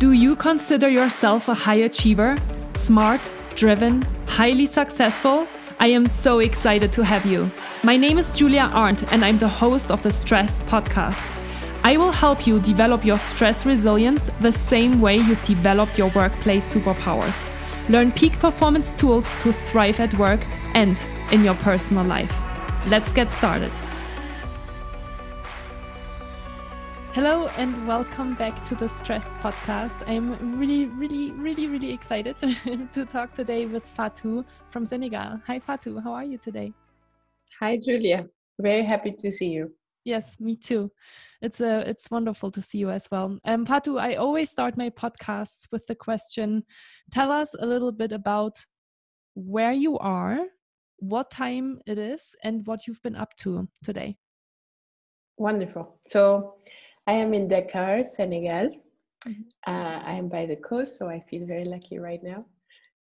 Do you consider yourself a high achiever? Smart, driven, highly successful? I am so excited to have you. My name is Julia Arndt and I'm the host of the Stress Podcast. I will help you develop your stress resilience the same way you've developed your workplace superpowers. Learn peak performance tools to thrive at work and in your personal life. Let's get started. Hello and welcome back to the Stress Podcast. I'm really excited to talk today with Fatu from Senegal. Hi Fatu, how are you today? Hi Julia, very happy to see you. Yes, me too. It's wonderful to see you as well. Fatu, I always start my podcasts with the question, tell us a little bit about where you are, what time it is, and what you've been up to today. Wonderful. So I am in Dakar, Senegal. I am by the coast, so I feel very lucky right now.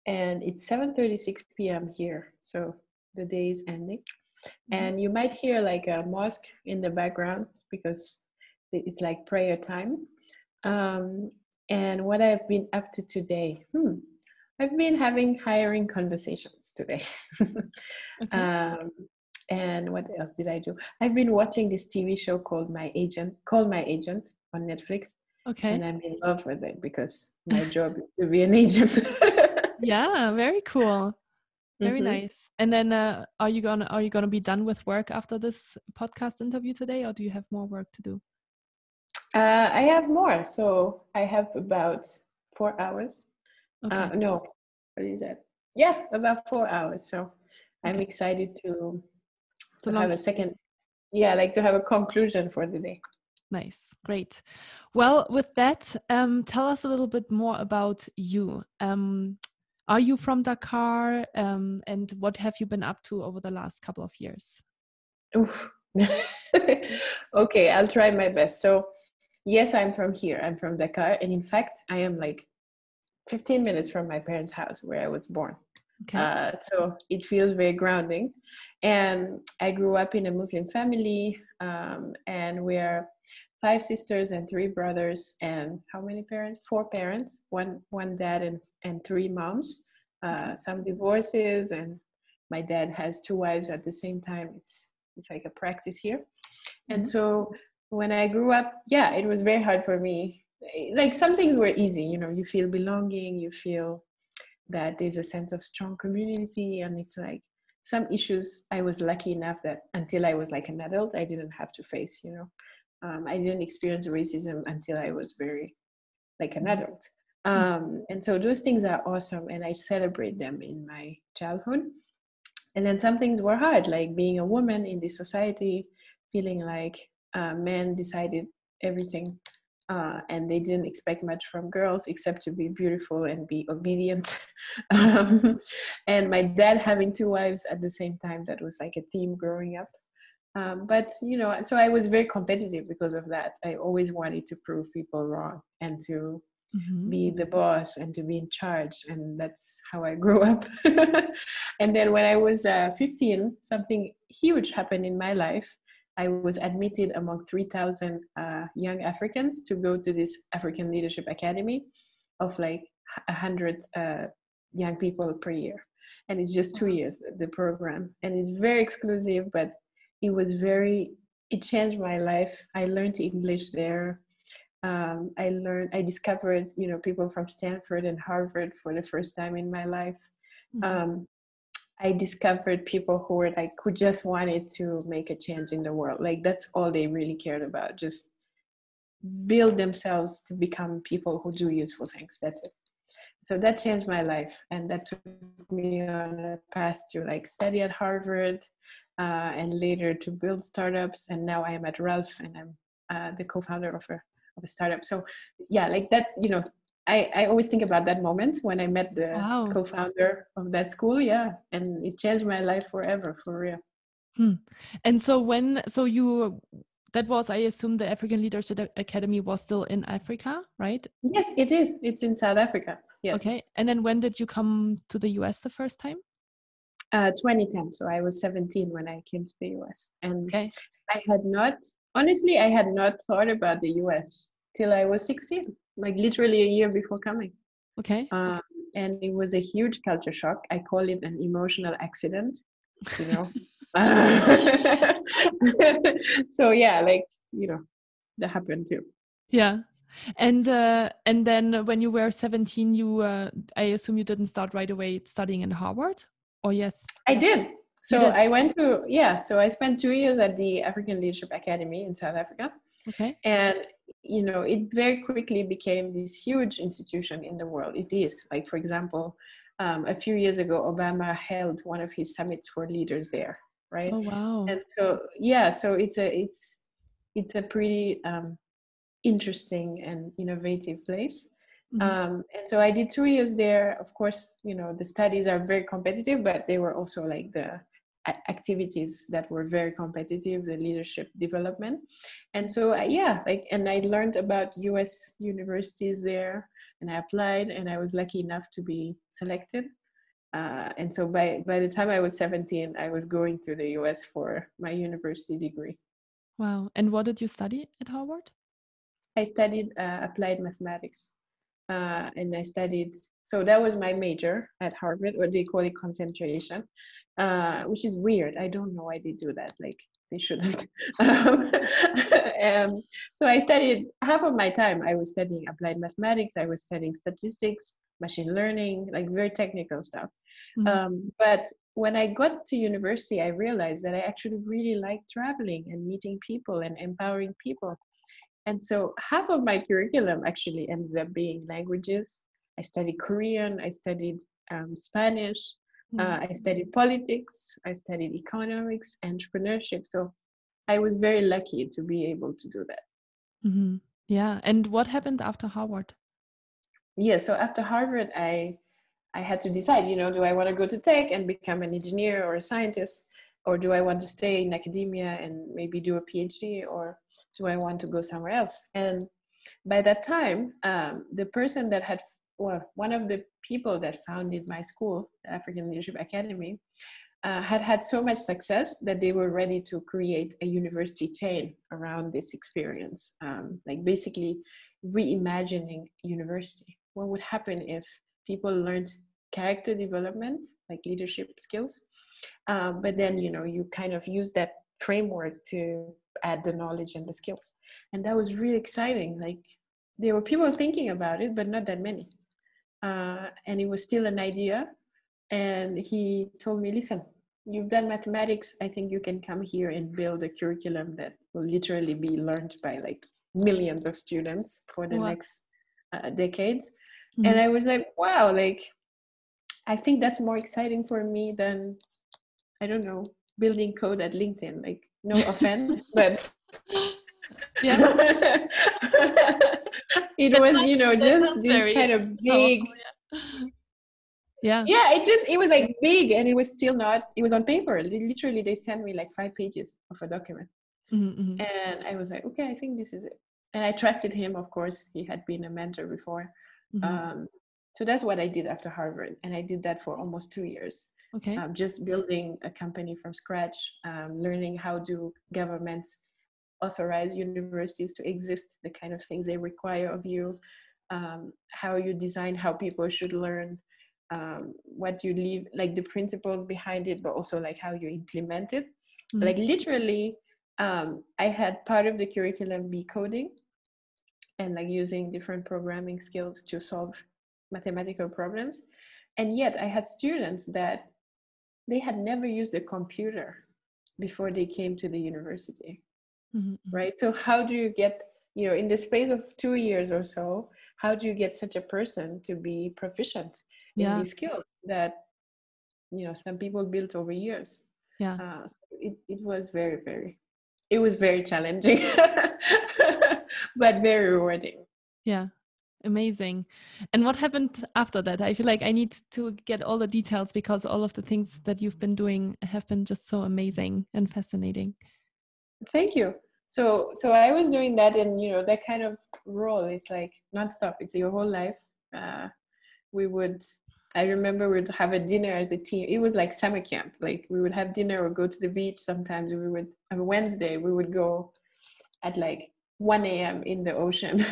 And it's 7:36 p.m. here, so the day is ending. And you might hear like a mosque in the background because it's like prayer time. And what I've been up to today, I've been having hiring conversations today. Okay. And what else did I do? I've been watching this TV show called My Agent on Netflix. Okay. And I'm in love with it because my job is to be an agent. Yeah, very cool. Very nice. And then are you gonna be done with work after this podcast interview today, or do you have more work to do? I have more. So I have about 4 hours. Okay. No, what is that? Yeah, about 4 hours. So I'm excited to have a second. Yeah, like to have a conclusion for the day. Nice. Great. Well, with that, tell us a little bit more about you. Are you from Dakar? And what have you been up to over the last couple of years? Okay, I'll try my best. So yes, I'm from here. I'm from Dakar. And in fact, I am like 15 minutes from my parents' house where I was born. Okay. So it feels very grounding. And I grew up in a Muslim family, and we're 5 sisters and 3 brothers. And how many parents? 4 parents, one dad and 3 moms. Some divorces, and my dad has 2 wives at the same time. It's like a practice here. And so when I grew up, yeah, it was very hard for me. Like some things were easy, you feel belonging, you feel that there's a sense of strong community. And it's like some issues I was lucky enough that until I was like an adult, I didn't have to face, I didn't experience racism until I was very like an adult. And so those things are awesome. And I celebrate them in my childhood. And then some things were hard, like being a woman in this society, feeling like men decided everything. And they didn't expect much from girls except to be beautiful and be obedient. And my dad having 2 wives at the same time, that was like a theme growing up. But, so I was very competitive because of that. I always wanted to prove people wrong and to be the boss and to be in charge. And that's how I grew up. And then when I was 15, something huge happened in my life. I was admitted among 3,000 young Africans to go to this African Leadership Academy of like 100 young people per year. And it's just 2 years, the program. And it's very exclusive, but it changed my life. I learned English there. I discovered, people from Stanford and Harvard for the first time in my life. I discovered people who just wanted to make a change in the world. Like that's all they really cared about. Just build themselves to become people who do useful things. That's it. So that changed my life. And that took me on a path to like study at Harvard, and later to build startups. And now I am at Ralph and I'm the co-founder of a startup. So yeah, like that, I always think about that moment when I met the co-founder of that school. Yeah. And it changed my life forever, for real. And so that was, I assume the African Leadership Academy was still in Africa, right? Yes, it is. It's in South Africa. Yes. Okay. And then when did you come to the US the first time? 2010. So I was 17 when I came to the US. And okay. I had not thought about the US till I was 16. like literally a year before coming. Okay. Um, and it was a huge culture shock. I call it an emotional accident, you know. So yeah, like, you know, that happened too. Yeah. And then when you were 17, you I assume you didn't start right away studying in Harvard, or yes? I did. You So did. I went to, yeah, so I spent 2 years at the African Leadership Academy in South Africa. Okay. And, you know, it very quickly became this huge institution in the world. It is. Like, for example, a few years ago, Obama held one of his summits for leaders there, right? Oh wow. And so, yeah, so it's a pretty interesting and innovative place. Mhm. And so I did 2 years there. Of course, you know, the studies are very competitive, but they were also like the activities that were very competitive, the leadership development. And so, yeah, like, and I learned about US universities there, and I applied, and I was lucky enough to be selected. And so by the time I was 17, I was going to the US for my university degree. Wow. And what did you study at Harvard? I studied applied mathematics. And I studied, so that was my major at Harvard, or they call it concentration, which is weird. I don't know why they do that. Like, they shouldn't. So I studied half of my time. I was studying applied mathematics. I was studying statistics, machine learning, like very technical stuff. Mhm. But when I got to university, I realized that I actually really liked traveling and meeting people and empowering people. And so half of my curriculum actually ended up being languages. I studied Korean, I studied Spanish, Mhm. I studied politics, I studied economics, entrepreneurship. So I was very lucky to be able to do that. Mhm. Yeah. And what happened after Harvard? Yeah, so after Harvard, I had to decide, you know, do I want to go to tech and become an engineer or a scientist, or do I want to stay in academia and maybe do a PhD, or do I want to go somewhere else? And by that time, the person that had, well, one of the people that founded my school, the African Leadership Academy, had had so much success that they were ready to create a university chain around this experience, like basically reimagining university. What would happen if people learned character development, like leadership skills, but then, you know, you kind of use that framework to add the knowledge and the skills. And that was really exciting. Like, there were people thinking about it, but not that many. And it was still an idea. And he told me, listen, you've done mathematics. I think you can come here and build a curriculum that will literally be learned by like millions of students for the Wow. next decades. And Mhm. I was like, wow, like, I think that's more exciting for me than, I don't know, building code at LinkedIn. Like, no offense, but Yeah. it was, you know, That just sounds this very kind of big, powerful. Yeah. Yeah. yeah, it was like big, and it was still not, it was on paper. Literally, they sent me like 5 pages of a document. Mhm, mhm, And I was like, okay, I think this is it. And I trusted him, of course. He had been a mentor before. mhm. Um, so that's what I did after Harvard. And I did that for almost 2 years. Okay. Just building a company from scratch, learning how do governments authorize universities to exist, the kind of things they require of you, how you design how people should learn, what you leave, like the principles behind it, but also like how you implement it. Mhm. Like literally, I had part of the curriculum be coding and like using different programming skills to solve mathematical problems. And yet I had students that they had never used a computer before they came to the university, Mhm, mhm. right? So how do you get, you know, in the space of 2 years or so, how do you get such a person to be proficient in Yeah. these skills that, you know, some people built over years? Yeah. So it was very, very, it was very challenging, but very rewarding. Yeah. Amazing. And what happened after that? I feel like I need to get all the details because all of the things that you've been doing have been just so amazing and fascinating. Thank you. So I was doing that, and you know, that kind of role, it's like nonstop. It's your whole life. Uh, we would, I remember we'd have a dinner as a team. It was like summer camp. Like, we would have dinner or go to the beach. Sometimes we would, on a Wednesday, we would go at like 1 a.m. in the ocean.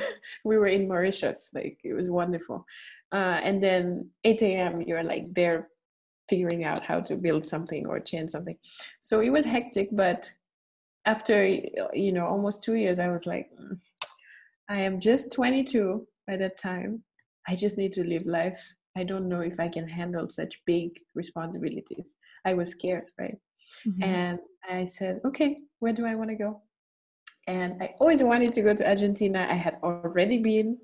We were in Mauritius, like it was wonderful. And then 8 a.m. you're like there figuring out how to build something or change something. So it was hectic, but after, you know, almost 2 years, I was like, I am just 22 by that time. I just need to live life. I don't know if I can handle such big responsibilities. I was scared, right? Mm-hmm. And I said, okay, where do I want to go? And I always wanted to go to Argentina. I had already been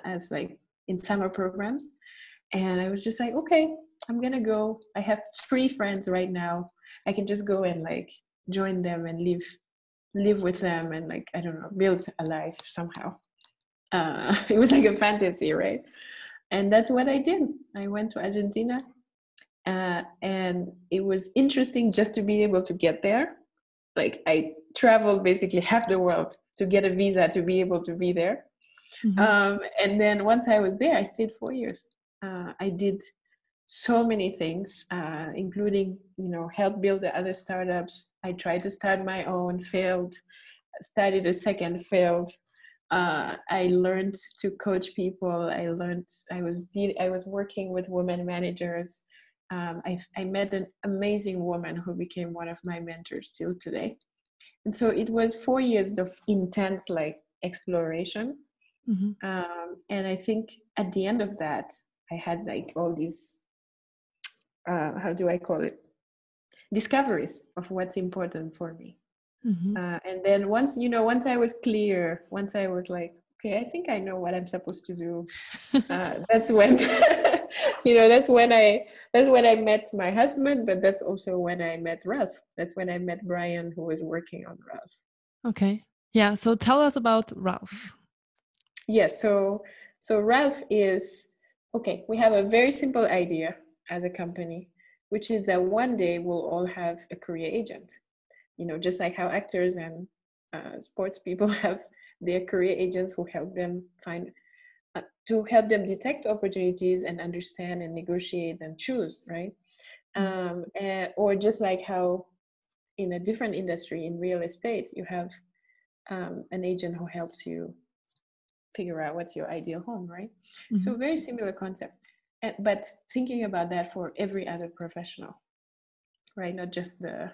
as like in summer programs. And I was just like, okay, I'm going to go. I have 3 friends right now. I can just go and like join them and live with them and like, I don't know, build a life somehow. It was like a fantasy, right? And that's what I did. I went to Argentina, and it was interesting just to be able to get there. Like I traveled basically half the world to get a visa to be able to be there. Mm-hmm. And then once I was there, I stayed 4 years. I did so many things, including, you know, help build the other startups. I tried to start my own, failed, started a second, failed. I learned to coach people. I was working with women managers. I met an amazing woman who became one of my mentors till today. And so it was 4 years of intense like exploration. Mm-hmm. And I think at the end of that, I had like all these, how do I call it? Discoveries of what's important for me. Mm-hmm. And then once, you know, once I was clear, once I was like, okay, I think I know what I'm supposed to do. That's when, you know, that's when I met my husband, but that's also when I met Ralph. That's when I met Brian, who was working on Ralph. Okay. Yeah. So tell us about Ralph. Yes. So Ralph is, okay. We have a very simple idea as a company, which is that one day we'll all have a career agent. You know, just like how actors and sports people have their career agents who help them to help them detect opportunities and understand and negotiate and choose, right? Or just like how in a different industry, in real estate, you have an agent who helps you figure out what's your ideal home, right? Mm-hmm. So very similar concept, but thinking about that for every other professional, right? Not just the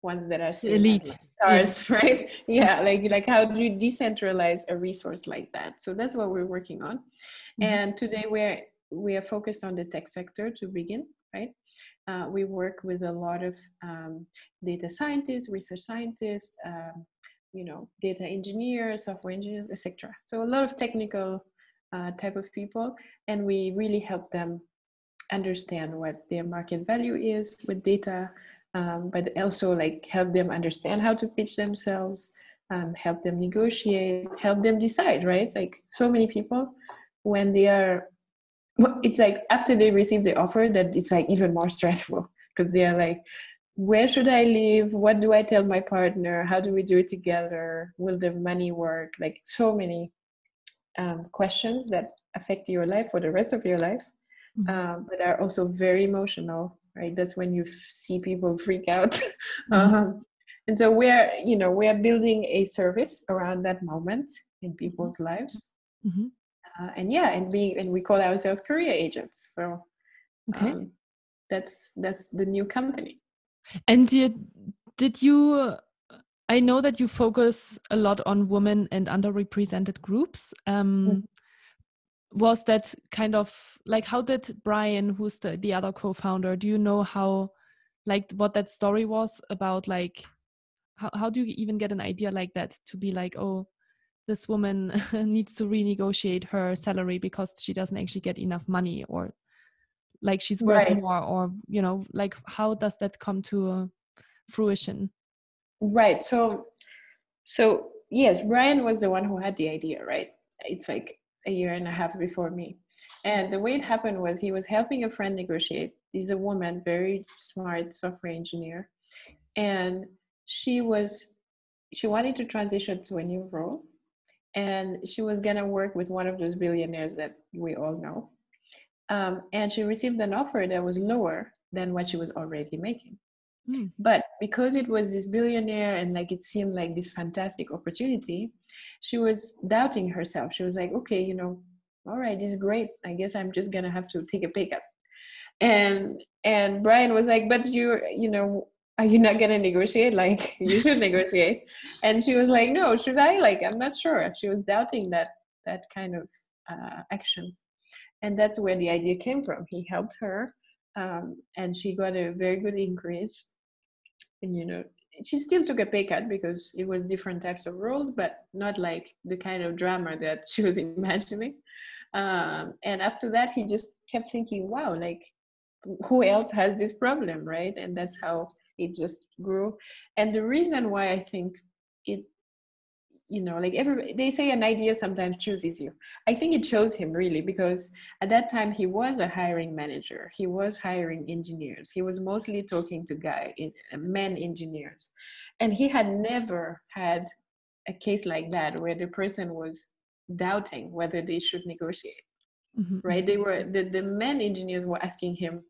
ones that are The seen as elite. like stars, right? Yeah, like how do you decentralize a resource like that? So that's what we're working on. Mm-hmm. And today we are focused on the tech sector to begin, right? We work with a lot of data scientists, research scientists, you know, data engineers, software engineers, etc. So a lot of technical type of people, and we really help them understand what their market value is with data, but also like help them understand how to pitch themselves, help them negotiate, help them decide, right? Like so many people, when they are, it's like after they receive the offer that it's like even more stressful because they are like, where should I live? What do I tell my partner? How do we do it together? Will the money work? Like so many questions that affect your life for the rest of your life. But are also very emotional, right? That's when you see people freak out. And so we're building a service around that moment in people's lives. Mm-hmm. And we call ourselves career agents. So Okay. that's the new company. And did you? I know that you focus a lot on women and underrepresented groups. Was that kind of like, how did Brian, who's the other co-founder, do you know how, like, what that story was about? Like, how do you even get an idea like that to be like, oh, this woman needs to renegotiate her salary because she doesn't actually get enough money, or like she's worth Right. more, or, you know, like how does that come to fruition? Right. So yes, Brian was the one who had the idea, right? It's like a year and a half before me. And the way it happened was he was helping a friend negotiate. She's a woman, very smart software engineer. And she wanted to transition to a new role. And she was gonna work with one of those billionaires that we all know. And she received an offer that was lower than what she was already making. Mm. But because it was this billionaire and like it seemed like this fantastic opportunity, she was doubting herself. She was like, okay, you know, all right, this is great. I guess I'm just gonna have to take a pay cut. And Brian was like, but you know, are you not gonna negotiate? Like you should negotiate. And she was like, no, should I? Like I'm not sure. She was doubting that kind of actions. And that's where the idea came from. He helped her, and she got a very good increase. And you know, she still took a pay cut because it was different types of roles, but not like the kind of drama that she was imagining. And after that, he just kept thinking, wow, like who else has this problem, right? And that's how it just grew. And the reason why I think it, you know, like every, they say an idea sometimes chooses you. I think it chose him really, because at that time he was a hiring manager. He was hiring engineers. He was mostly talking to men engineers, and he had never had a case like that where the person was doubting whether they should negotiate. Mm-hmm. Right? They were the men engineers were asking him,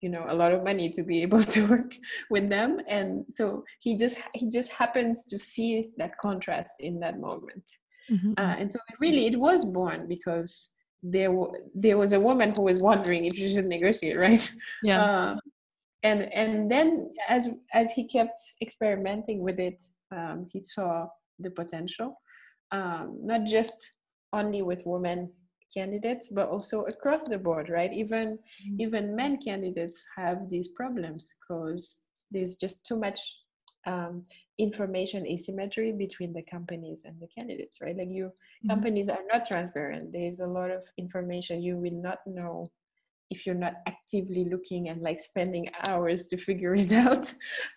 you know, a lot of money to be able to work with them. And so he just happens to see that contrast in that moment. Mm-hmm. And so it was born because there was a woman who was wondering if she should negotiate, right? Yeah. And then as he kept experimenting with it, he saw the potential, not just only with women candidates, but also across the board, right? Even men candidates have these problems because there's just too much information asymmetry between the companies and the candidates, right? Like companies are not transparent. There's a lot of information you will not know if you're not actively looking and like spending hours to figure it out.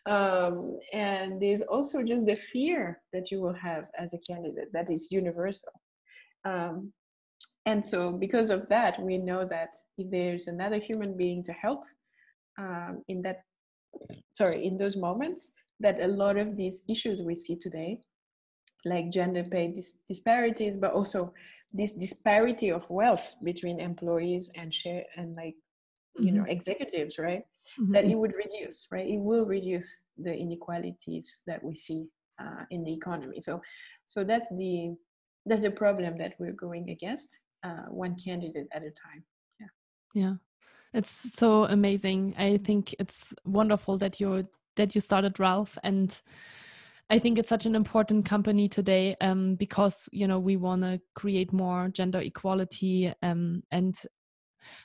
And there's also just the fear that you will have as a candidate that is universal. And so because of that, we know that if there's another human being to help in those moments, that a lot of these issues we see today, like gender pay disparities, but also this disparity of wealth between employees and share and like, you know, executives, right? That it would reduce, right? It will reduce the inequalities that we see in the economy. So that's the problem that we're going against, one candidate at a time. Yeah, it's so amazing. I think it's wonderful that you started Ralph, and I think it's such an important company today, because you know we want to create more gender equality. And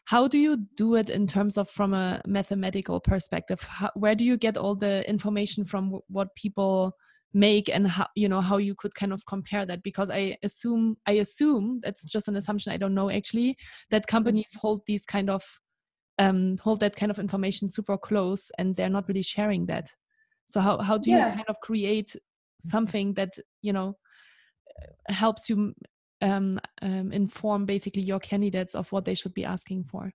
how do you do it in terms of from a mathematical perspective? Where do you get all the information from, what people make, and how, you know, how you could kind of compare that? Because I assume that's just an assumption, I don't know actually, that companies hold these kind of hold that kind of information super close and they're not really sharing that. So how do you kind of create something that, you know, helps you inform basically your candidates of what they should be asking for?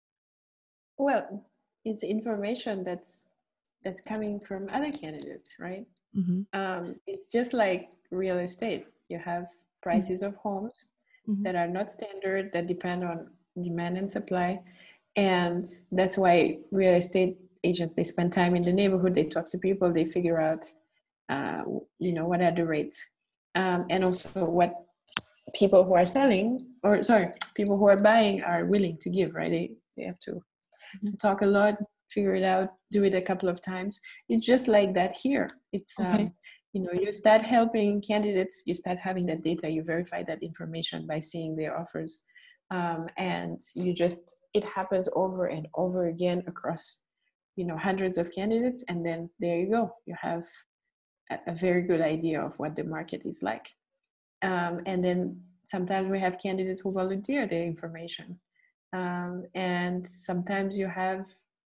Well, it's information that's coming from other candidates, right? It's just like real estate. You have prices of homes that are not standard, that depend on demand and supply. And that's why real estate agents, they spend time in the neighborhood, they talk to people, they figure out, you know, what are the rates. And also what people who are people who are buying are willing to give, right? They have to talk a lot, figure it out, do it a couple of times. It's just like that here. It's, you know, you start helping candidates, you start having that data, you verify that information by seeing their offers. And it happens over and over again across, you know, hundreds of candidates. And then there you go. You have a very good idea of what the market is like. And then sometimes we have candidates who volunteer their information. And sometimes you have,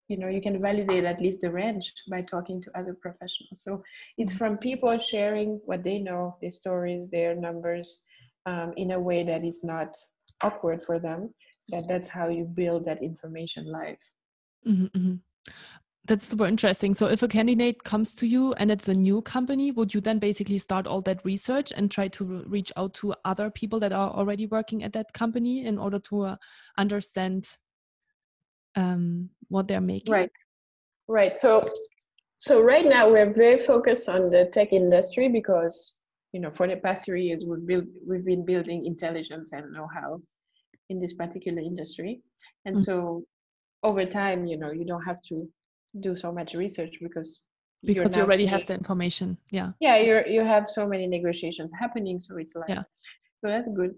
you know, you can validate at least the range by talking to other professionals. So it's from people sharing what they know, their stories, their numbers, in a way that is not awkward for them. That's how you build that information live. That's super interesting. So if a candidate comes to you and it's a new company, would you then basically start all that research and try to reach out to other people that are already working at that company in order to understand what they're making? Right. So So right now we're very focused on the tech industry because, for the past 3 years we've been building intelligence and know-how in this particular industry. And so over time, you don't have to do so much research because you already have the information. Yeah, you have so many negotiations happening, so it's like, so that's good.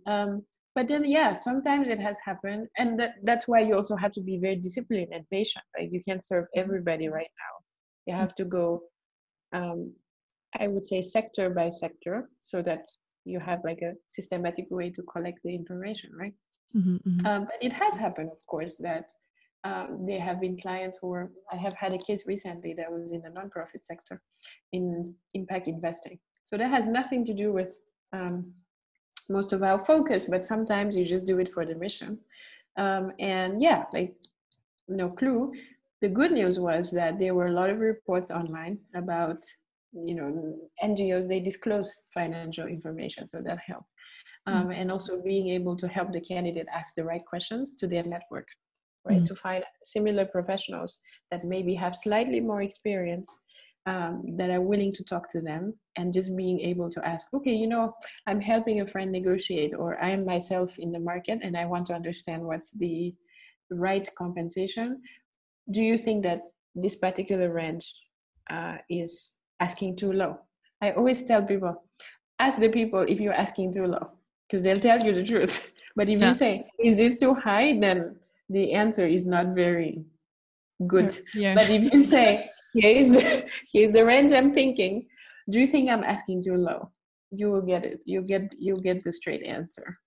But then, sometimes it has happened, and that's why you also have to be very disciplined and patient. Like, you can't serve everybody right now. You have to go, I would say, sector by sector, so that you have like a systematic way to collect the information, right? But it has happened, of course, that there have been clients I have had a case recently that was in the nonprofit sector in impact investing. So that has nothing to do with most of our focus, but sometimes you just do it for the mission. And no clue. The good news was that there were a lot of reports online about, NGOs, they disclose financial information, so that helped. And also being able to help the candidate ask the right questions to their network, right? To find similar professionals that maybe have slightly more experience, that are willing to talk to them, and just being able to ask, okay, I'm helping a friend negotiate, or I am myself in the market and I want to understand what's the right compensation. Do you think that this particular range is asking too low? I always tell people, ask the people if you're asking too low, because they'll tell you the truth. But if you say, is this too high, then the answer is not very good. But if you say, here's the range I'm thinking, do you think I'm asking too low? You will get it. You'll get the straight answer.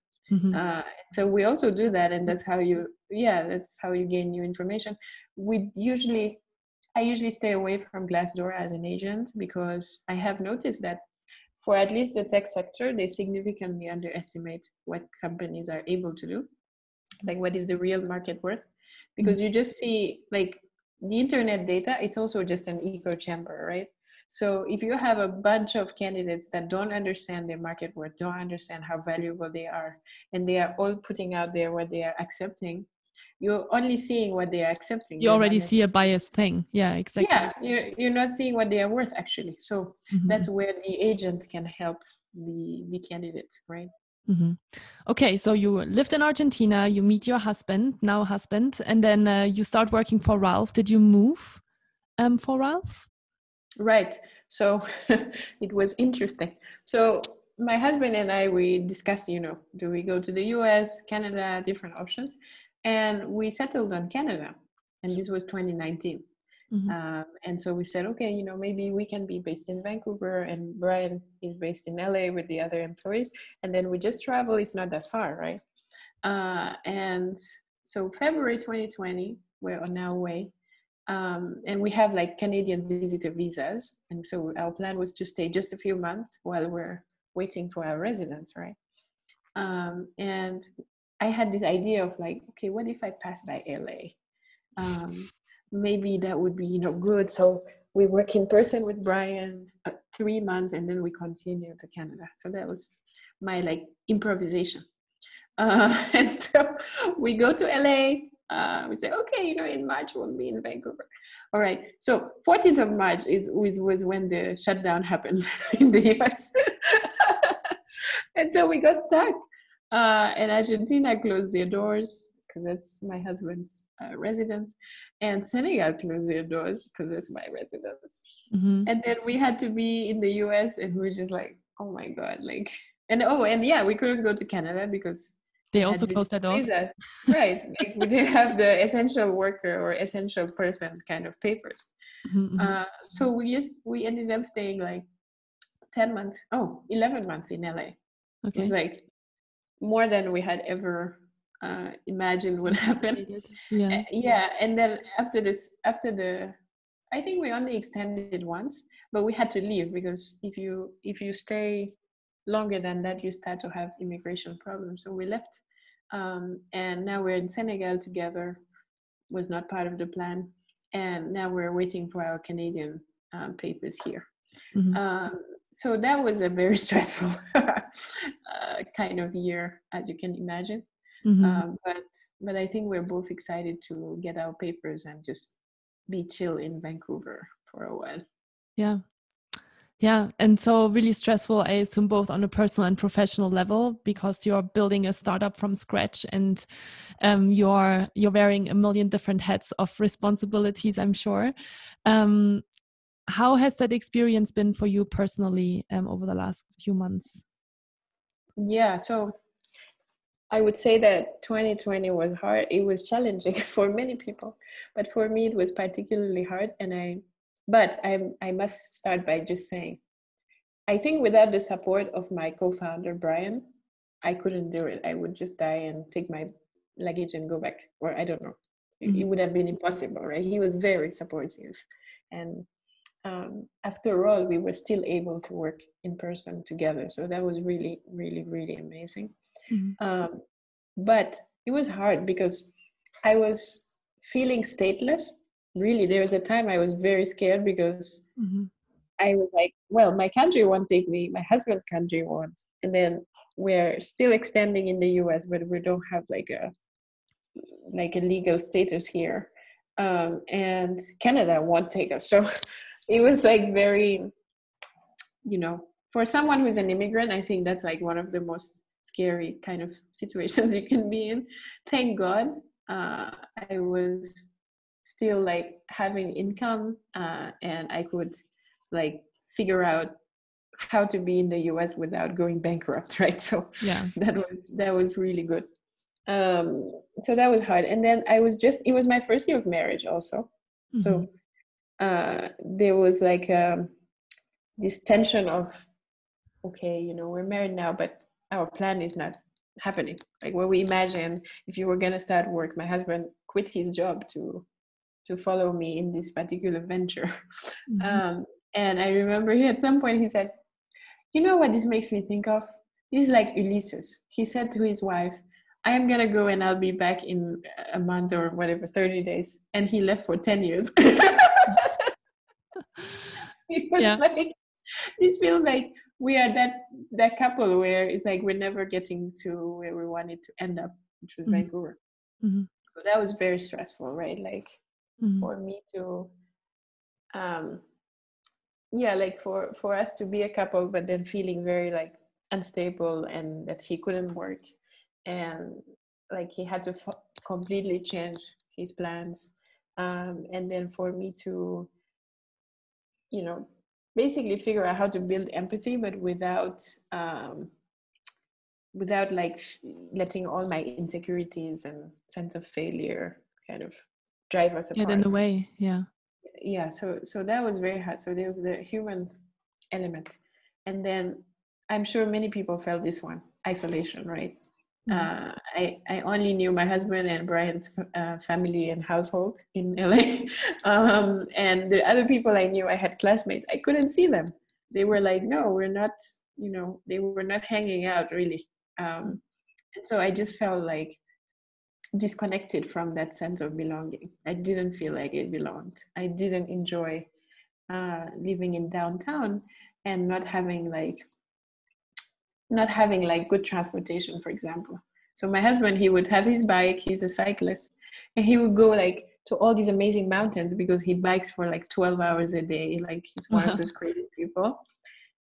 So we also do that, and that's how you gain new information. I usually stay away from Glassdoor as an agent, because I have noticed that for at least the tech sector, they significantly underestimate what companies are able to do, like what is the real market worth, because you just see, like, the internet data, it's also just an echo chamber, right? So if you have a bunch of candidates that don't understand their market worth, don't understand how valuable they are, and they are all putting out there what they are accepting, you're only seeing what they are accepting. You already see a biased thing. Yeah, exactly. Yeah, you're not seeing what they are worth, actually. So that's where the agent can help the candidate, right? Okay, so you lived in Argentina, you meet your husband, and then you start working for Ralph. Did you move for Ralph? Right. So it was interesting. So my husband and I, we discussed, do we go to the US, Canada, different options. And we settled on Canada. And this was 2019. And so we said, okay, maybe we can be based in Vancouver, and Brian is based in LA with the other employees. And then we just travel. It's not that far, right? And so February 2020, we're on our way. And we have like Canadian visitor visas. And so our plan was to stay just a few months while we're waiting for our residence, right? And I had this idea of like, okay, what if I pass by LA? Maybe that would be, good. So we work in person with Brian 3 months, and then we continue to Canada. So that was my like improvisation. And so we go to LA. We say, okay, in March we'll be in Vancouver. All right. So 14th of March was when the shutdown happened in the US. And so we got stuck. And Argentina closed their doors, because that's my husband's residence. And Senegal closed their doors, because that's my residence. And then we had to be in the US, and we were just like, oh my God. We couldn't go to Canada because they also closed their doors. Right. Like, we didn't have the essential worker or essential person kind of papers. So we ended up staying like 11 months in LA. Okay. It was like more than we had ever imagined would happen. And then I think we only extended once, but we had to leave, because if you stay longer than that, you start to have immigration problems. So we left, and now we're in Senegal together. Was not part of the plan, and now we're waiting for our Canadian papers here. So that was a very stressful kind of year, as you can imagine. But I think we're both excited to get our papers and just be chill in Vancouver for a while. Yeah. Yeah. And so really stressful, I assume, both on a personal and professional level, because you're building a startup from scratch, and you're wearing a million different hats of responsibilities, I'm sure. How has that experience been for you personally over the last few months? Yeah, so I would say that 2020 was hard. It was challenging for many people, but for me it was particularly hard. I must start by just saying, I think without the support of my co-founder Brian, I couldn't do it. I would just die and take my luggage and go back, or I don't know. It would have been impossible, right? He was very supportive, and after all, we were still able to work in person together. So that was really, really, really amazing. But it was hard because I was feeling stateless. Really, there was a time I was very scared because I was like, well, my country won't take me, my husband's country won't. And then we're still extending in the US, but we don't have like a legal status here. And Canada won't take us. So it was like very, for someone who's an immigrant, I think that's like one of the most scary kind of situations you can be in. Thank God, I was still like having income, and I could like figure out how to be in the US without going bankrupt, right? So yeah, that was really good. So that was hard. And then it was my first year of marriage also. So there was like this tension of, okay, we're married now, but our plan is not happening. Like what we imagined, if you were going to start work, my husband quit his job to follow me in this particular venture. And I remember at some point he said, you know what this makes me think of? This is like Ulysses. He said to his wife, I am going to go and I'll be back in a month or whatever, 30 days. And he left for 10 years. It was like, this feels like we are that couple where it's like we're never getting to where we wanted to end up, which was Vancouver. So that was very stressful, right? Like for me to, like for us to be a couple, but then feeling very like unstable, and that he couldn't work, and like he had to completely change his plans, and then for me to basically figure out how to build empathy, but without like letting all my insecurities and sense of failure kind of drive us apart. Get in the way. So that was very hard. So there was the human element, and then I'm sure many people felt this one, isolation, right? I only knew my husband and Brian's family and household in LA, and the other people I knew, I had classmates, I couldn't see them. They were like, no, we're not, they were not hanging out really. And so I just felt like disconnected from that sense of belonging. I didn't feel like it belonged. I didn't enjoy living in downtown and not having good transportation, for example. So my husband, he would have his bike, he's a cyclist, and he would go like to all these amazing mountains because he bikes for like 12 hours a day. Like he's one of those crazy people.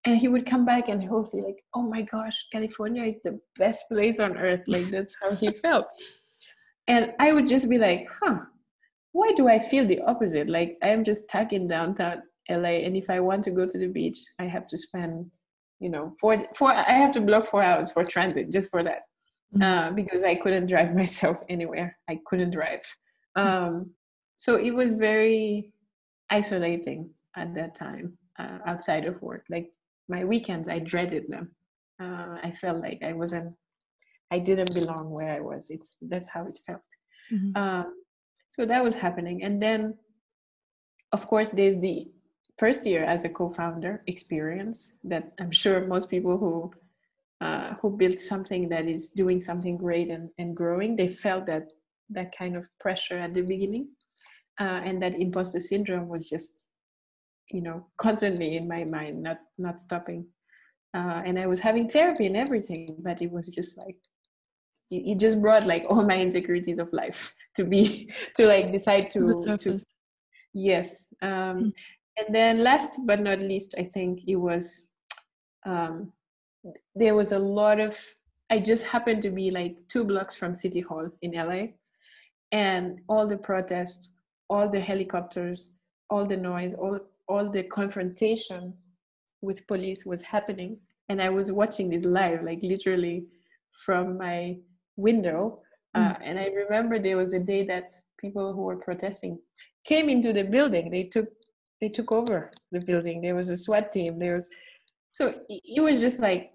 And he would come back and he'll say like, oh my gosh, California is the best place on earth. Like that's how he felt. And I would just be like, why do I feel the opposite? Like I'm just stuck in downtown LA. And if I want to go to the beach, I have to spend, I have to block 4 hours for transit just for that. Because I couldn't drive myself anywhere. I couldn't drive. So it was very isolating at that time, outside of work. Like my weekends, I dreaded them. I felt like I didn't belong where I was. That's how it felt. So that was happening. And then, of course, there's the first year as a co-founder experience that I'm sure most people who built something that is doing something great and growing, they felt that kind of pressure at the beginning. And that imposter syndrome was just, constantly in my mind, not stopping. And I was having therapy and everything, but it was just like, it just brought like all my insecurities of life to like decide to surface. Yes. And then last but not least, I think it was, there was a lot of, I just happened to be like 2 blocks from City Hall in LA, and all the protests, all the helicopters, all the noise, all the confrontation with police was happening. And I was watching this live, like literally from my window. And I remember there was a day that people who were protesting came into the building. They took over the building. There was a SWAT team. So it was just like,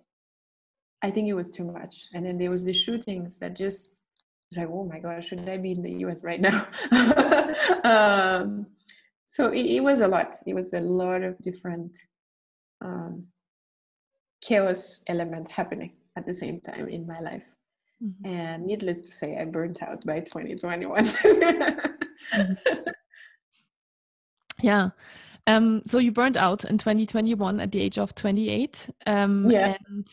I think it was too much. And then there was the shootings that just was like, oh my gosh, should I be in the US right now? So it was a lot. It was a lot of different chaos elements happening at the same time in my life. And needless to say, I burnt out by 2021. Yeah. So you burned out in 2021 at the age of 28. Yeah. And,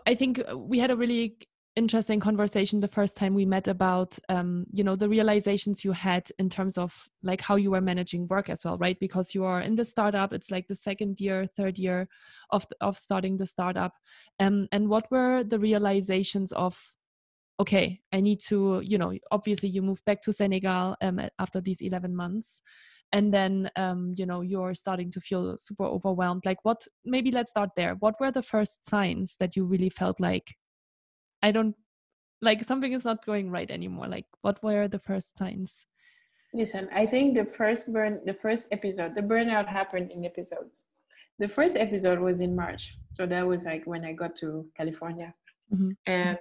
I think we had a really interesting conversation the first time we met about, the realizations you had in terms of like how you were managing work as well, right? Because you are in the startup, it's like the second year, third year of starting the startup. And what were the realizations of, okay, I need to, obviously you moved back to Senegal after these 11 months. And then, you're starting to feel super overwhelmed. Like maybe let's start there. What were the first signs that you really felt like, something is not going right anymore? Like, what were the first signs? Listen, I think the first episode, the burnout happened in episodes. The first episode was in March. So that was like when I got to California. And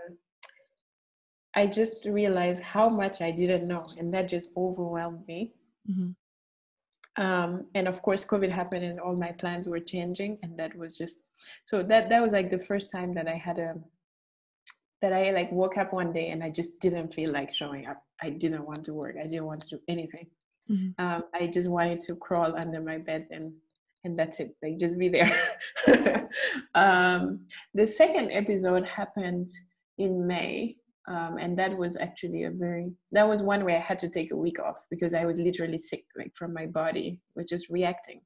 I just realized how much I didn't know. And that just overwhelmed me. And of course, COVID happened and all my plans were changing. And that was just, so that was like the first time that I had that I like woke up one day and I just didn't feel like showing up. I didn't want to work. I didn't want to do anything. I just wanted to crawl under my bed and that's it. Like just be there. The second episode happened in May. And that was actually that was one where I had to take a week off because I was literally sick, like from my body was just reacting.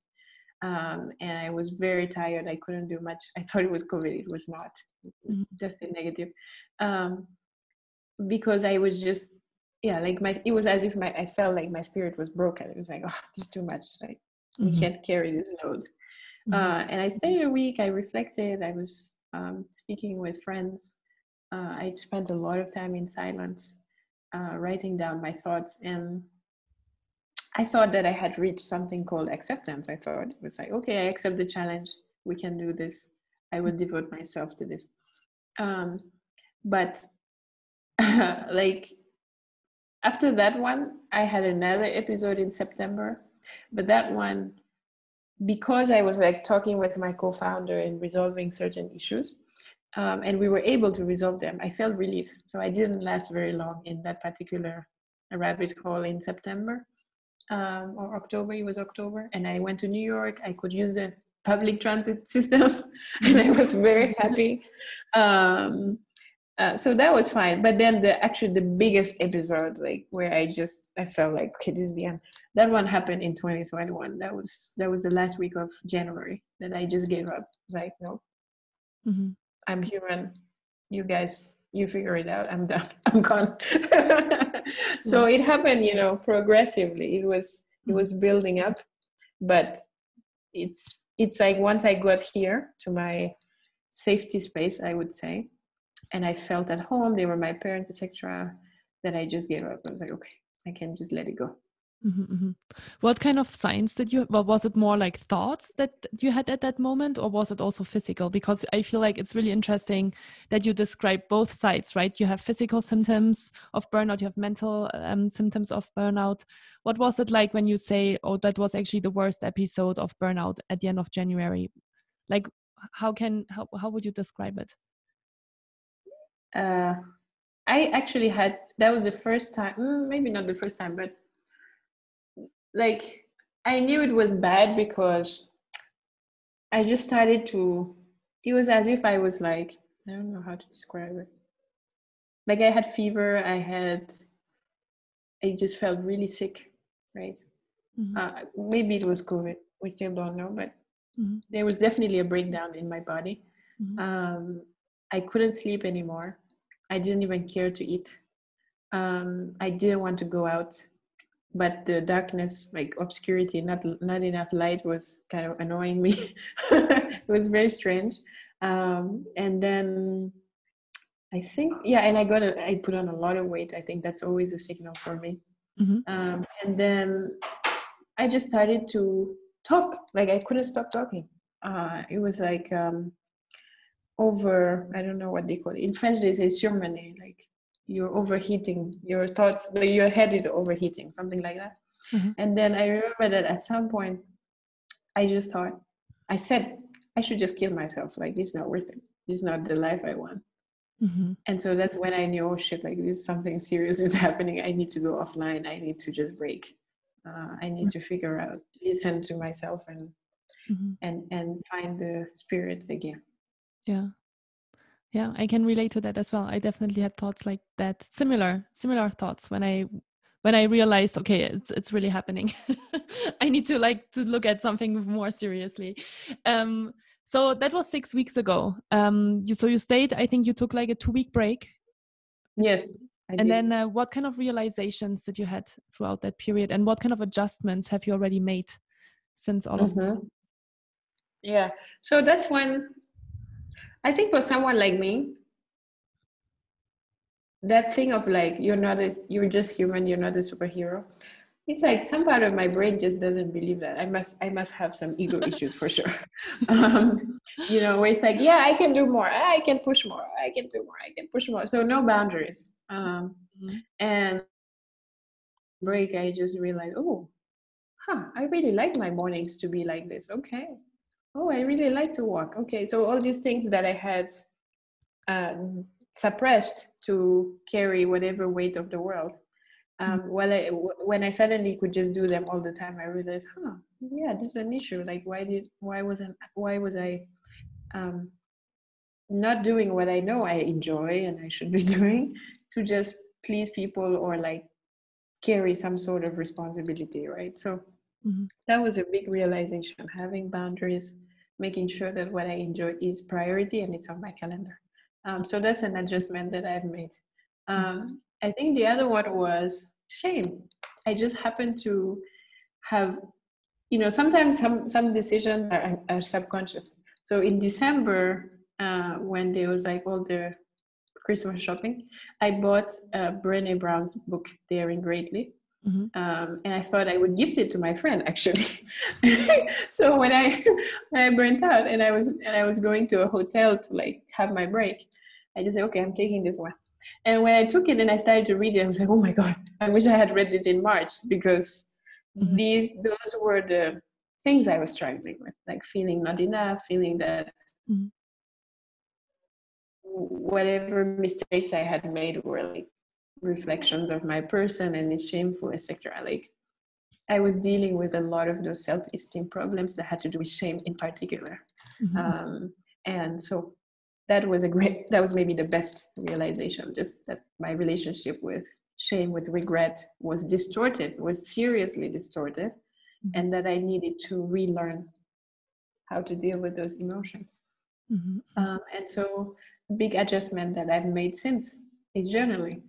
And I was very tired. I couldn't do much. I thought it was COVID. It was not. Tested negative. Because I was just, like it was as if I felt like my spirit was broken. It was like, oh, this is too much. Like we can't carry this load. And I stayed a week. I reflected. I was speaking with friends. I spent a lot of time in silence, writing down my thoughts. And I thought that I had reached something called acceptance. I thought it was like, okay, I accept the challenge. We can do this. I will devote myself to this. But like after that one, I had another episode in September. But that one, because I was like talking with my co-founder and resolving certain issues, and we were able to resolve them, I felt relief. So I didn't last very long in that particular rabbit hole in September. Or October, it was October, and I went to New York. I could use the public transit system and I was very happy. So that was fine. But then the biggest episode, like where I felt like, okay, this is the end. That one happened in 2021. That was the last week of January that I just gave up. I was like, no, I'm human. You guys, you figure it out. I'm done. I'm gone. So it happened, progressively. It was building up, but it's like once I got here to my safety space, I would say, and I felt at home, they were my parents, etc., that I just gave up. I was like, okay, I can just let it go. What kind of signs did you, well, was it more like thoughts that you had at that moment, or was it also physical? Because I feel like it's really interesting that you describe both sides, right? You have physical symptoms of burnout, you have mental symptoms of burnout. What was it like when you say, oh, that was actually the worst episode of burnout at the end of January? Like, how would you describe it? I actually that was the first time, maybe not the first time, but like I knew it was bad because I just started it was as if I was like, I don't know how to describe it. Like I had fever, I just felt really sick, right? Mm-hmm. Maybe it was COVID. We still don't know, but Mm-hmm. there was definitely a breakdown in my body. Mm-hmm. I couldn't sleep anymore. I didn't even care to eat. I didn't want to go out, but the darkness, like obscurity, not enough light, was kind of annoying me. It was very strange. And then I think, yeah, and I put on a lot of weight. I think that's always a signal for me. Mm-hmm. And then I just started to talk. Like I couldn't stop talking. It was like I don't know what they call it. In French, they say surmené, like you're overheating. Your thoughts, your head is overheating, something like that. Mm-hmm. And then I remember that at some point, I said, I should just kill myself. Like, it's not worth it. It's not the life I want. Mm-hmm. And so that's when I knew, oh shit, like this something serious is happening. I need to go offline. I need to just break. I need to figure out, listen to myself and find the spirit again. Yeah. Yeah, I can relate to that as well. I definitely had thoughts like that, similar thoughts when I realized, okay, it's really happening. I need to look at something more seriously. So that was 6 weeks ago. You stayed, I think you took like a 2-week break. Yes, I And did. then what kind of realizations did you had throughout that period, and what kind of adjustments have you already made since all of this? Yeah. So that's when I think for someone like me, that thing of like you're just human, you're not a superhero. It's like some part of my brain just doesn't believe that. I must have some ego issues for sure. Where it's like, yeah, I can do more, I can push more, I can do more, I can push more. So no boundaries. And break, I just realized, I really like my mornings to be like this. Okay. Oh, I really like to walk. Okay. So all these things that I had suppressed to carry whatever weight of the world. When I suddenly could just do them all the time, I realized, yeah, this is an issue. Like, why was I not doing what I know I enjoy and I should be doing to just please people or like carry some sort of responsibility, right? So that was a big realization, having boundaries, making sure that what I enjoy is priority and it's on my calendar. So that's an adjustment that I've made. I think the other one was shame. I just happened to have, sometimes some decisions are subconscious. So in December, when there was like all the Christmas shopping, I bought Brené Brown's book, Daring Greatly. And I thought I would gift it to my friend, actually. So when I burnt out and I was going to a hotel to like have my break, I just said, okay, I'm taking this one. And when I took it and I started to read it, I was like, oh my God, I wish I had read this in March, because those were the things I was struggling with, like feeling not enough, feeling that whatever mistakes I had made were like reflections of my person and it's shameful, etc. Like I was dealing with a lot of those self-esteem problems that had to do with shame in particular. And so that was maybe the best realization, just that my relationship with shame, with regret was seriously distorted, and that I needed to relearn how to deal with those emotions. And so big adjustment that I've made since is journaling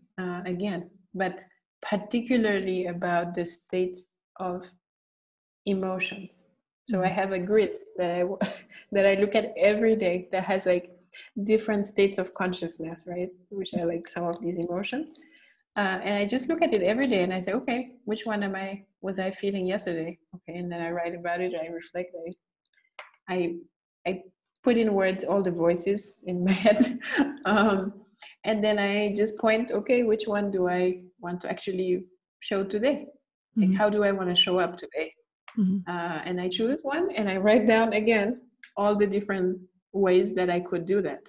again, but particularly about the state of emotions. So I have a grid that I look at every day that has like different states of consciousness, right? Which are like some of these emotions. And I just look at it every day and I say, okay, which one was I feeling yesterday? Okay, and then I write about it, I reflect, I put in words all the voices in my head. And then I just point, okay, which one do I want to actually show today? Like, how do I want to show up today? And I choose one and I write down again all the different ways that I could do that.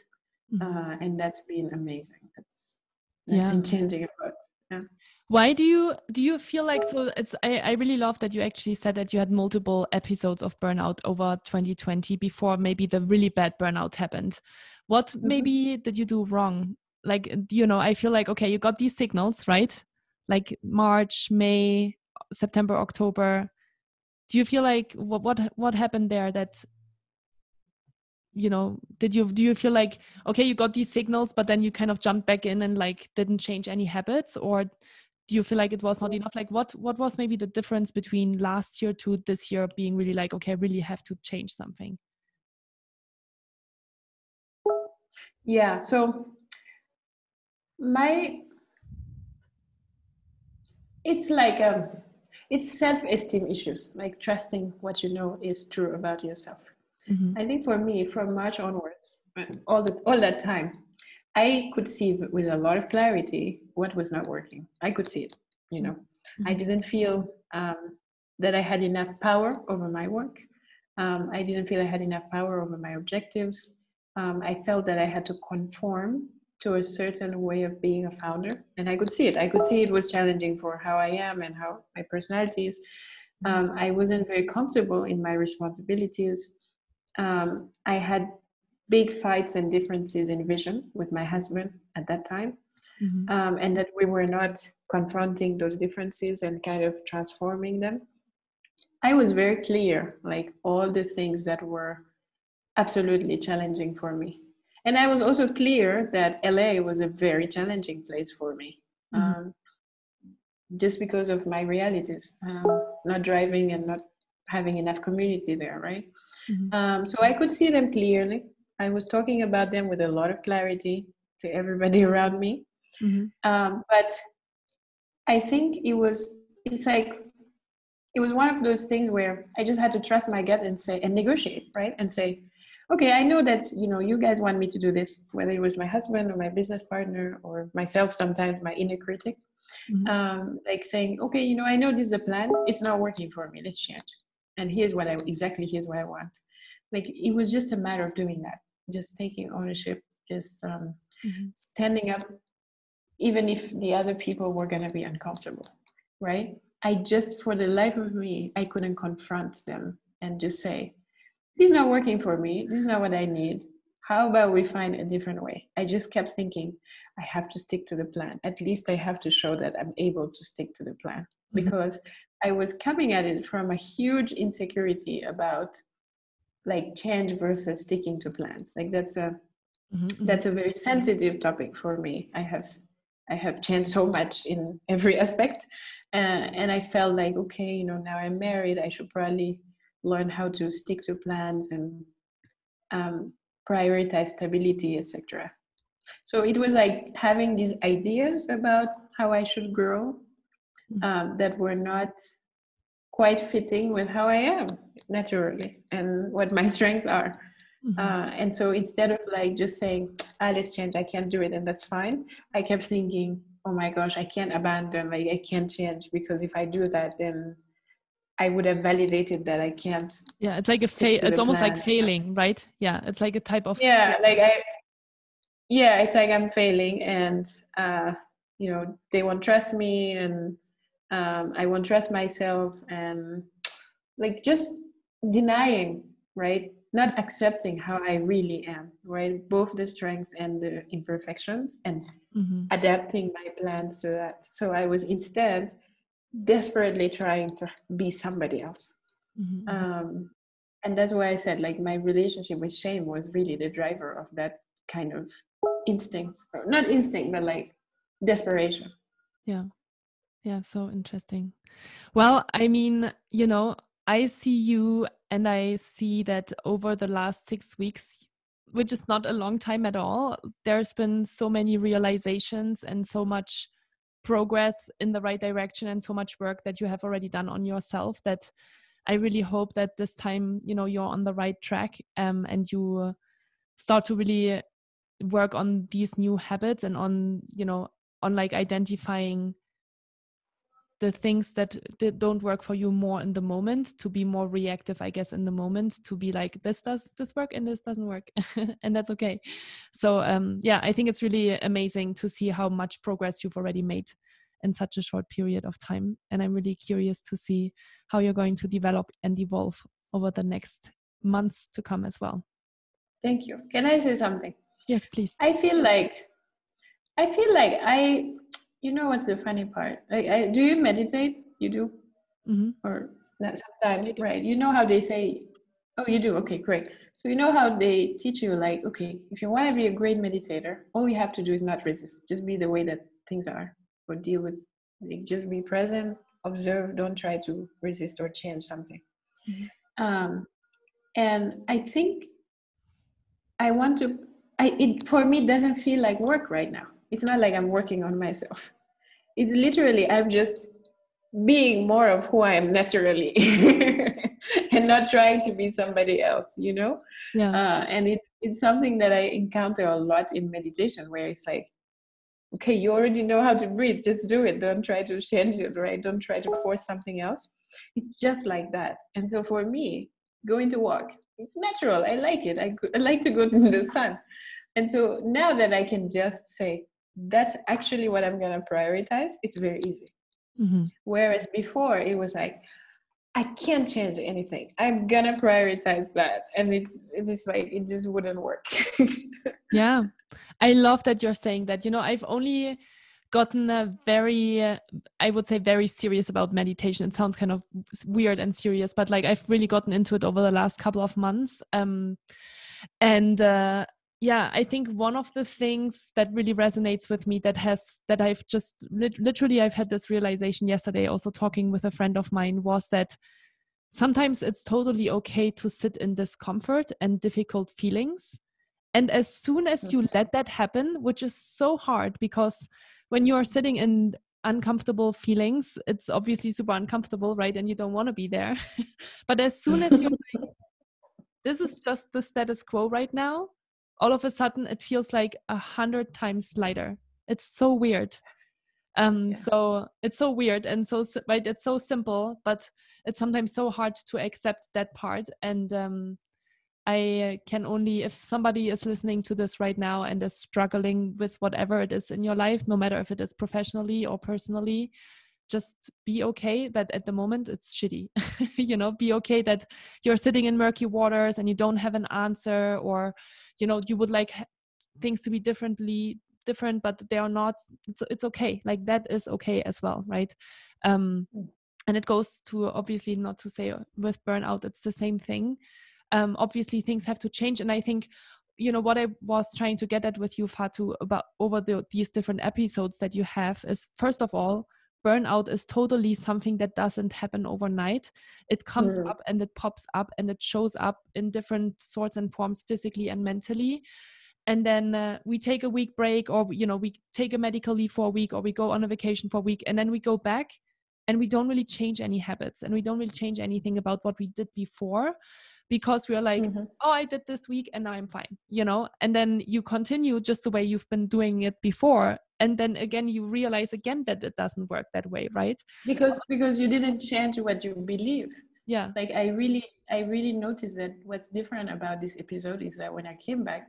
And that's been amazing. That's been changing a lot. Yeah. Why do you feel like, so I really love that you actually said that you had multiple episodes of burnout over 2020 before maybe the really bad burnout happened. What maybe did you do wrong? Like, I feel like, okay, you got these signals, right? Like March, May, September, October, Do you feel like what happened there that, do you feel like, okay, you got these signals, but then you kind of jumped back in and like didn't change any habits? Or do you feel like it was not enough? Like what was maybe the difference between last year to this year being really like, okay, I really have to change something? Yeah, so it's like it's self-esteem issues, like trusting what you know is true about yourself. I think for me, from March onwards, all that time, I could see with a lot of clarity what was not working. I could see it, I didn't feel that I had enough power over my work. I didn't feel I had enough power over my objectives. I felt that I had to conform to a certain way of being a founder, and I could see it. I could see it was challenging for how I am and how my personality is. I wasn't very comfortable in my responsibilities. I had big fights and differences in vision with my husband at that time, and that we were not confronting those differences and kind of transforming them. I was very clear, like all the things that were absolutely challenging for me. And I was also clear that LA was a very challenging place for me, just because of my realities, not driving and not having enough community there, right? So I could see them clearly. I was talking about them with a lot of clarity to everybody around me. But I think it was one of those things where I just had to trust my gut and negotiate, right? And say, okay, I know that, you guys want me to do this, whether it was my husband or my business partner or myself, sometimes my inner critic, like saying, okay, I know this is a plan. It's not working for me. Let's change. And here's what I want. Like, it was just a matter of doing that, just taking ownership, just standing up, even if the other people were going to be uncomfortable, right? For the life of me, I couldn't confront them and just say, this is not working for me. This is not what I need. How about we find a different way? I just kept thinking, I have to stick to the plan. At least I have to show that I'm able to stick to the plan, because I was coming at it from a huge insecurity about like change versus sticking to plans. Like that's a very sensitive topic for me. I have changed so much in every aspect, and I felt like, okay, now I'm married, I should probably learn how to stick to plans and prioritize stability, etc. So it was like having these ideas about how I should grow that were not quite fitting with how I am naturally and what my strengths are. And so instead of like just saying, let's change, I can't do it, and that's fine, I kept thinking, oh my gosh, I can't abandon, like I can't change, because if I do that, then I would have validated that I can't. Yeah, it's like it's almost like failing, right? Yeah, it's like a type of it's like I'm failing, and they won't trust me, and I won't trust myself, and like just denying, right? Not accepting how I really am, right? Both the strengths and the imperfections, and adapting my plans to that. So I was instead desperately trying to be somebody else. And that's why I said, like, my relationship with shame was really the driver of that kind of instinct, or not instinct, but like desperation. Yeah, so interesting. Well, I mean, I see you, and I see that over the last 6 weeks, which is not a long time at all, there's been so many realizations and so much progress in the right direction, and so much work that you have already done on yourself, that I really hope that this time, you're on the right track, and you start to really work on these new habits, and on like identifying the things that don't work for you more in the moment, to be more reactive, I guess, in the moment, to be like, this does this work and this doesn't work, and that's okay. So I think it's really amazing to see how much progress you've already made in such a short period of time, and I'm really curious to see how you're going to develop and evolve over the next months to come as well. Thank you. Can I say something? Yes, please. I feel like you know what's the funny part? Do you meditate? You do? Or Now, sometimes, right? You know how they say, oh, you do? Okay, great. So you know how they teach you, like, okay, if you want to be a great meditator, all you have to do is not resist. Just be the way that things are, or deal with, like, just be present, observe, don't try to resist or change something. Mhm. Um, and I think I want to, for me, it doesn't feel like work right now. It's not like I'm working on myself. It's literally, I'm just being more of who I am naturally and not trying to be somebody else, you know? Yeah. And it's something that I encounter a lot in meditation, where it's like, okay, you already know how to breathe, just do it. Don't try to change it, right? Don't try to force something else. It's just like that. And so for me, going to walk, it's natural. I like it. I like to go in the sun. And so now that I can just say, that's actually what I'm going to prioritize, it's very easy. Mm-hmm. Whereas before it was like, I can't change anything. I'm gonna prioritize that. And it's like it just wouldn't work. Yeah, I love that you're saying that. I've only gotten a very, I would say, very serious about meditation. It sounds kind of weird and serious, but like I've really gotten into it over the last couple of months. And yeah, I think one of the things that really resonates with me that I've just literally I've had this realization yesterday, also talking with a friend of mine, was that sometimes it's totally okay to sit in discomfort and difficult feelings. And as soon as you let that happen, which is so hard, because when you are sitting in uncomfortable feelings, it's obviously super uncomfortable, right? And you don't want to be there. But as soon as you're like, this is just the status quo right now, all of a sudden it feels like 100 times lighter. It's so weird. Yeah. So it's so weird, and so right, it's so simple, but it's sometimes so hard to accept that part. And I can only, if somebody is listening to this right now and is struggling with whatever it is in your life, no matter if it is professionally or personally, just be okay that at the moment it's shitty. Be okay that you're sitting in murky waters and you don't have an answer, or you would like things to be different, but they are not. It's okay. Like, that is okay as well, right? And it goes to, obviously, not to say with burnout it's the same thing. Obviously things have to change, and I think what I was trying to get at with you, Fatu, about over these different episodes that you have, is, first of all, burnout is totally something that doesn't happen overnight. It comes up and it pops up and it shows up in different sorts and forms, physically and mentally. And then we take a week break, or we take a medical leave for a week, or we go on a vacation for a week, and then we go back and we don't really change any habits, and we don't really change anything about what we did before, because we're like, oh, I did this week and now I'm fine, and then you continue just the way you've been doing it before, and then again you realize again that it doesn't work that way, right? Because you didn't change what you believe. Yeah. Like I really noticed that what's different about this episode is that when I came back,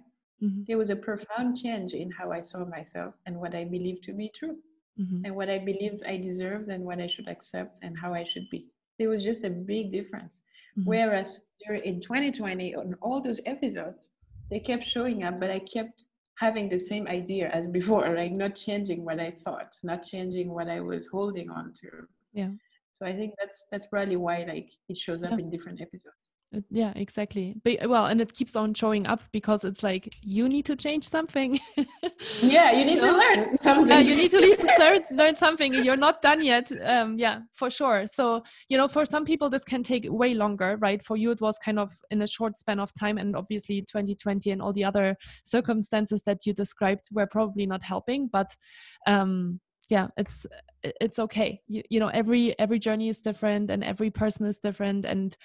there was a profound change in how I saw myself and what I believed to be true, and what I believed I deserved and what I should accept and how I should be. There was just a big difference. Whereas in 2020, on all those episodes, they kept showing up, but I kept having the same idea as before, like not changing what I thought, not changing what I was holding on to. Yeah. So I think that's probably why, like, it shows up in different episodes. Yeah, exactly. Well, and it keeps on showing up because it's like, you need to change something. Yeah, you need to learn something. Yeah, you need to learn something. You're not done yet. Yeah, for sure. So, for some people this can take way longer, right? For you it was kind of in a short span of time, and obviously 2020 and all the other circumstances that you described were probably not helping. But yeah, it's okay. Every journey is different, and every person is different, and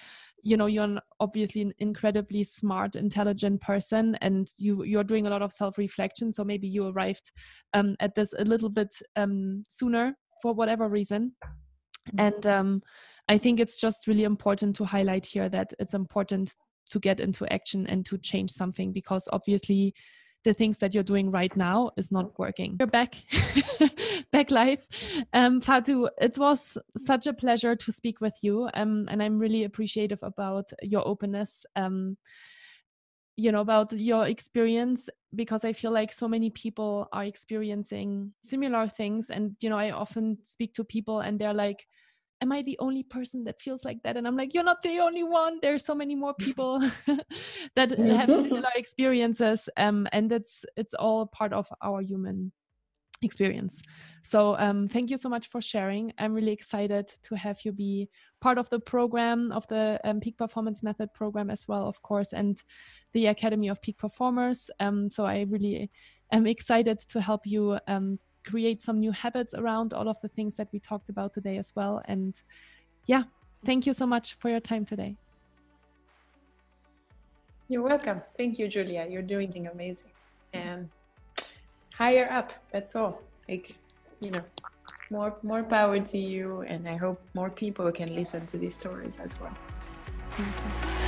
you're obviously an incredibly smart, intelligent person, and you're doing a lot of self-reflection. So maybe you arrived at this a little bit sooner for whatever reason. And I think it's just really important to highlight here that it's important to get into action and to change something, because obviously the things that you're doing right now is not working. You're back, back live. Fatu, it was such a pleasure to speak with you, and I'm really appreciative about your openness, about your experience, because I feel like so many people are experiencing similar things. And, I often speak to people and they're like, am I the only person that feels like that? And I'm like, you're not the only one. There's so many more people that have similar experiences. And it's all part of our human experience. So thank you so much for sharing. I'm really excited to have you be part of the program, of the Peak Performance Method program as well, of course, and the Academy of Peak Performers. So I really am excited to help you create some new habits around all of the things that we talked about today as well. And yeah, thank you so much for your time today. You're welcome. Thank you, Julia. You're doing amazing. And higher up, that's all. Like, you know, more power to you. And I hope more people can listen to these stories as well. Thank you.